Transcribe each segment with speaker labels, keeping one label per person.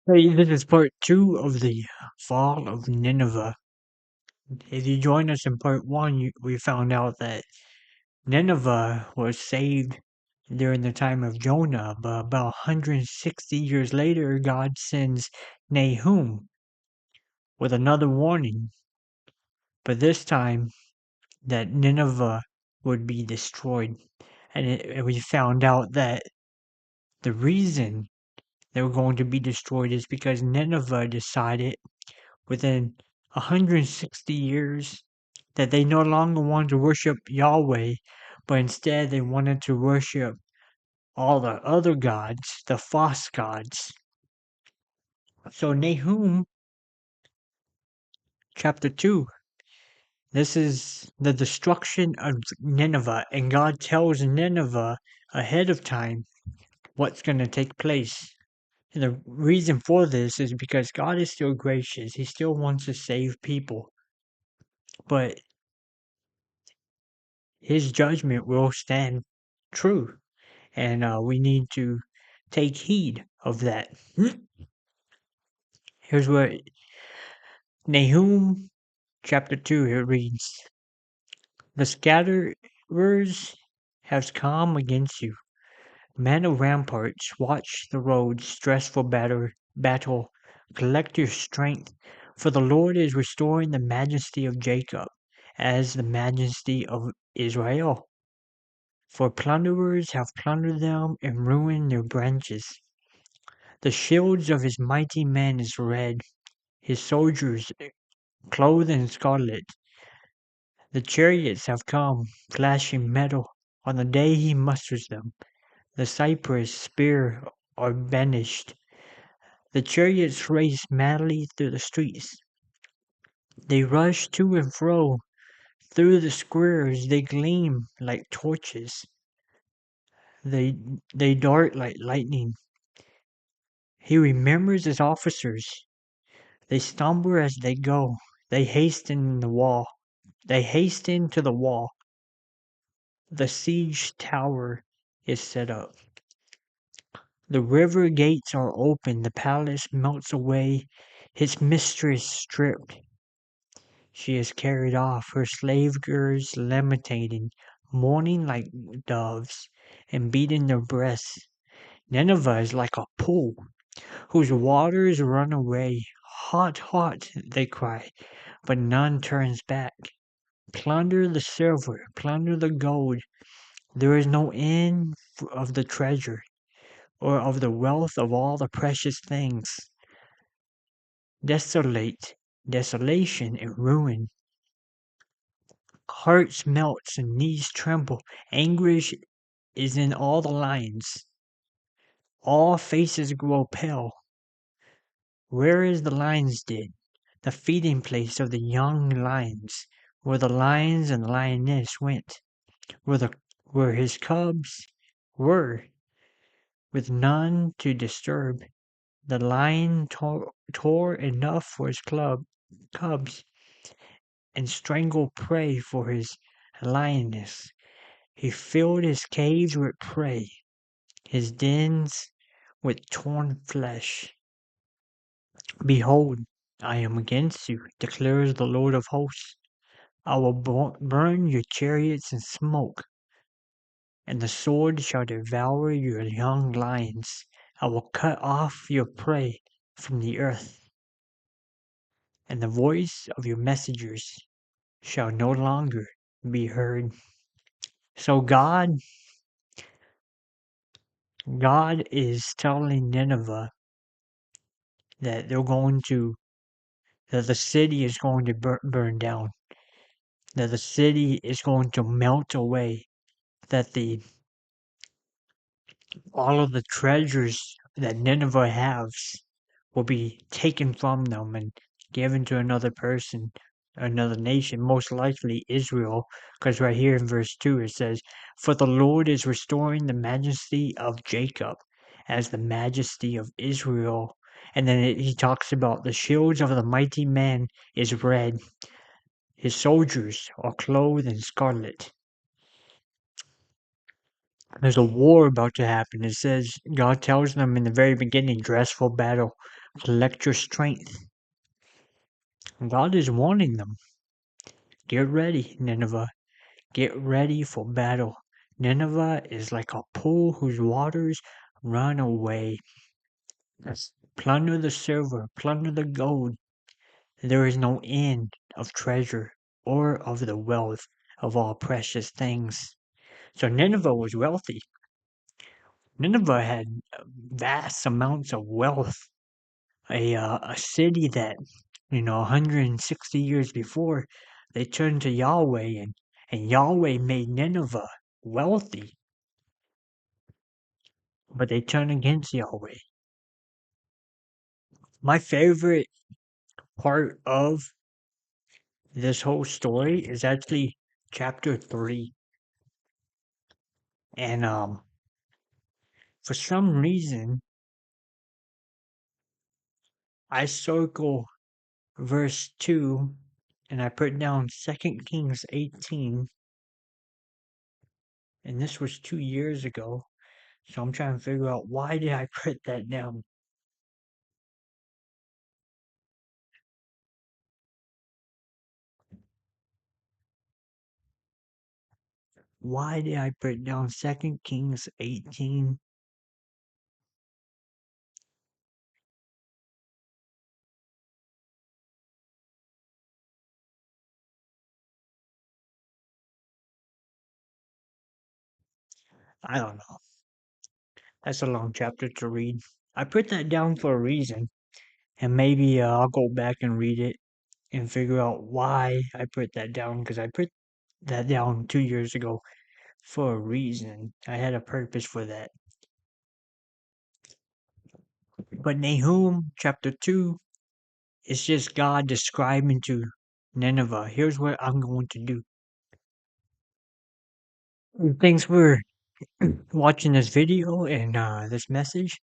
Speaker 1: Hey, this is part two of the fall of Nineveh. If you join us in part one, we found out that Nineveh was saved during the time of Jonah, but about 160 years later, God sends Nahum with another warning, but this time that Nineveh would be destroyed. And we found out that the reason they were going to be destroyed is because Nineveh decided within 160 years that they no longer wanted to worship Yahweh, but instead they wanted to worship all the other gods, the false gods. So Nahum chapter 2, this is the destruction of Nineveh, and God tells Nineveh ahead of time what's going to take place. And the reason for this is because God is still gracious. He still wants to save people. But his judgment will stand true, and we need to take heed of that. Here's what Nahum chapter 2 here reads: The scatterers have come against you. Men of ramparts, watch the roads, stress for battle, collect your strength, for the Lord is restoring the majesty of Jacob as the majesty of Israel. For plunderers have plundered them and ruined their branches. The shields of his mighty men is red, his soldiers clothed in scarlet. The chariots have come, flashing metal, on the day he musters them. The cypress spear are banished. The chariots race madly through the streets. They rush to and fro. Through the squares they gleam like torches. They they dart like lightning. He remembers his officers. They stumble as they go. They hasten the wall. They hasten to the wall. The siege tower is set up. The river gates are open. The palace melts away. Its mistress stripped. She is carried off. Her slave girls lamenting, mourning like doves, and beating their breasts. Nineveh is like a pool whose waters run away. Hot, hot, they cry, but none turns back. Plunder the silver, plunder the gold. There is no end of the treasure, or of the wealth of all the precious things. Desolate, desolation and ruin. Hearts melt and knees tremble. Anguish is in all the lines. All faces grow pale. Where is the lion's den, the feeding place of the young lions, where the lions and the lioness went, where his cubs were, with none to disturb? The lion tore enough for his cubs, and strangled prey for his lioness. He filled his caves with prey, his dens with torn flesh. Behold, I am against you, declares the Lord of hosts. I will burn your chariots in smoke, and the sword shall devour your young lions. I will cut off your prey from the earth, and the voice of your messengers shall no longer be heard. So God is telling Nineveh that that the city is going to burn down, that the city is going to melt away, that the all of the treasures that Nineveh has will be taken from them and given to another person, another nation, most likely Israel, because right here in verse 2 it says, For the Lord is restoring the majesty of Jacob as the majesty of Israel. And then he talks about the shields of the mighty man is red, his soldiers are clothed in scarlet. There's a war about to happen. It says God tells them in the very beginning, dress for battle. collect your strength. God is warning them. Get ready, Nineveh. Get ready for battle. Nineveh is like a pool whose waters run away. Yes. Plunder the silver, plunder the gold. There is no end of treasure or of the wealth of all precious things. So Nineveh was wealthy. Nineveh had vast amounts of wealth. A city that, 160 years before, they turned to Yahweh, and Yahweh made Nineveh wealthy, but they turned against Yahweh. My favorite part of this whole story is actually chapter 3. And for some reason, I circle verse 2 and I put down 2 Kings 18. And this was 2 years ago. So I'm trying to figure out, why did I put that down? Why did I put down 2 Kings 18? I don't know. That's a long chapter to read. I put that down for a reason. And maybe I'll go back and read it and figure out why I put that down, because I put that down 2 years ago for a reason. I had a purpose for that. But Nahum chapter 2 is just God describing to Nineveh, here's what I'm going to do. Thanks for watching this video and this message.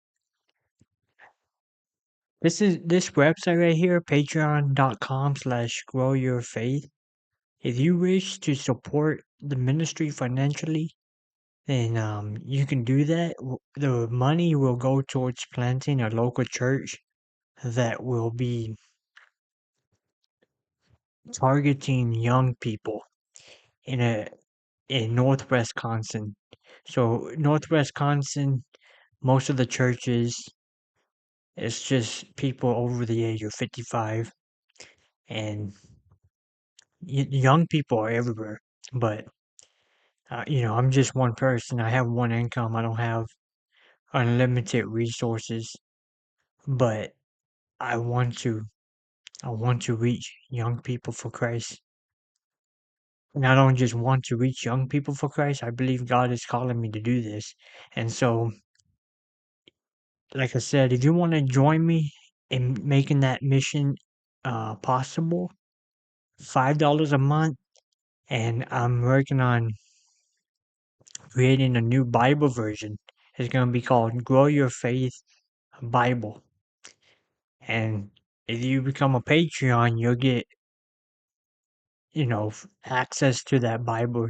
Speaker 1: This website right here, patreon.com/growyourfaith. If you wish to support the ministry financially, then you can do that. The money will go towards planting a local church that will be targeting young people in Northwest Wisconsin. So Northwest Wisconsin, most of the churches, it's just people over the age of 55, and young people are everywhere. But I'm just one person. I have one income. I don't have unlimited resources, but I want to I want to reach young people for Christ. And I don't just want to reach young people for Christ. I believe God is calling me to do this. And so, like I said, if you want to join me in making that mission possible, $5 a month, and I'm working on creating a new Bible version. It's going to be called Grow Your Faith Bible. And if you become a Patreon, you'll get access to that Bible